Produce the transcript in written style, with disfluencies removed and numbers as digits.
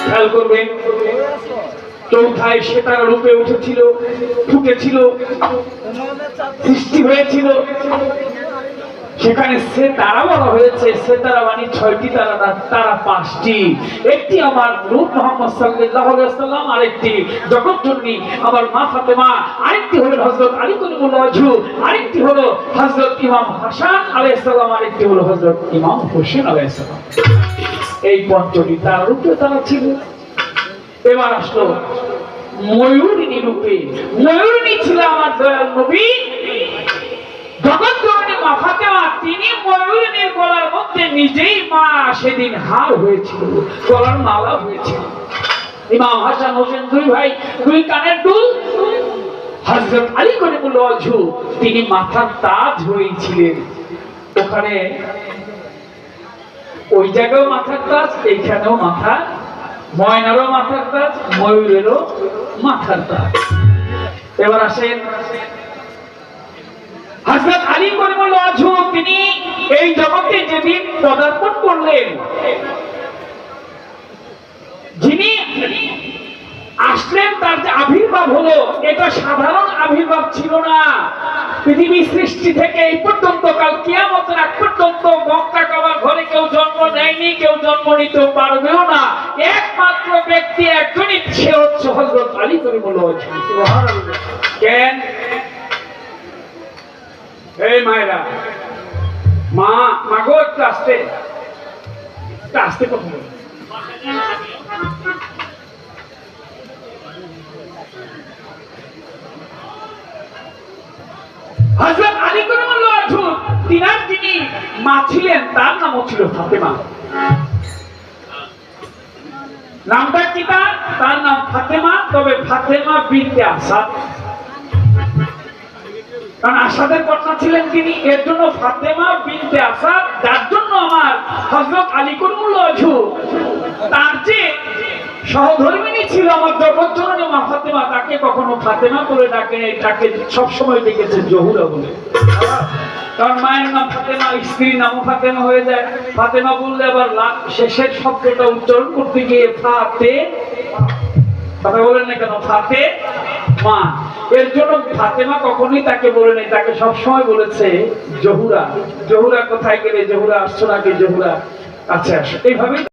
খেয়াল করবেন, চৌথায় সে তার রূপে উঠেছিল, ফুটেছিল, সৃষ্টি হয়েছিল। সেখানে সে তারা বলা হয়েছে, সে তারা মানে 6টি তারা না, তারা 5টি। একটি আমার নূর মুহাম্মদ সাল্লাল্লাহু আলাইহি ওয়াসাল্লাম, আরেকটি জগৎজননী আমার মা ফাতেমা, আরেকটি হলো হযরত আলী কারিমুল্লাহ ওয়াজহু, আরেকটি হলো হযরত ইমাম হাসান আলাইহিস সালাম, আরেকটি হলো হযরত ইমাম হোসেন আলাইহিস সালাম। এই 5টি তার রূপে তারা ছিল। এবার আসলো ময়ূরিনী রূপে। ময়ূরিনী ছিল আমার দয়াল নবী জগৎজননী মা ফাতেমা। তিনি ময়ূরিনীর গলার মধ্যে নিজেই মা সেদিন হার হয়েছিল, গলার মালা হয়েছিল। ইমাম হাসান হোসেন দুই ভাই, দুই কানের দুল। হযরত আলী কারিমুল্লাহ ওয়াজহু তিনি মাথার তাজ হয়েছিলেন। ওখানে ওই জায়গাও মাথার তাজ, এইখানেও মাথা, ময়নারও মাথার তাজ, ময়ূরেরও মাথার তাজ। এবার আসেন হযরত আলী কারিমুল্লাহ ওয়াজহু, তিনি এই জগতে যেদিন পদার্পণ করলেন, যিনি আসলেন, তার যে আবির্ভাব হলো, এটা সাধারণ আবির্ভাব ছিল না। পৃথিবী সৃষ্টি থেকে এই পর্যন্ত, কাল কিয়ামতের আগ পর্যন্ত মক্কা কাবার ঘরে কেউ জন্ম নেয়নি, কেউ জন্ম নিতে পারবেও না। একমাত্র ব্যক্তি একজনই, সে হচ্ছে হযরত আলী কারিমুল্লাহ ওয়াজহু। সুবহানাল্লাহ। কেন? এই মায়েরা, মা মাগো, একটু আস্তে আস্তে কথা বলো। হযরত আলী কারিমুল্লাহ ওয়াজহু, তিনার যিনি মা ছিলেন, তার নামও ছিল ফাতেমা। নামটা কি তার নাম ফাতেমা, তবে ফাতেমা বিনতে আসাদ। কারণ আসাদের কন্যা ছিলেন তিনি, এর জন্য ফাতেমা বিনতে আসাদ। যার জন্য আমার হযরত আলী কারিমুল্লাহ ওয়াজহু, তার যে সহধর্মিণী ছিল আমার জগৎজননী মা ফাতেমা, তাকে কখনো ফাতেমা বলে ডাকেন, তাকে সবসময় ডেকেছে জহুরা বলে। কারণ মায়ের নাম ফাতেমা, স্ত্রীর নামও ফাতেমা হয়ে যায়। ফাতেমা বললে আবার শেষের শব্দটা উচ্চারণ করতে গিয়ে ফাতে, কথা বলেন না কেন, ফাতে মা। এর জন্য ফাতেমা কখনোই তাকে বলে নেই, তাকে সবসময় বলেছে জহুরা। জহুরা কোথায় গেলে, জহুরা আসছো নাকি, জহুরা কাছে আসো, এইভাবে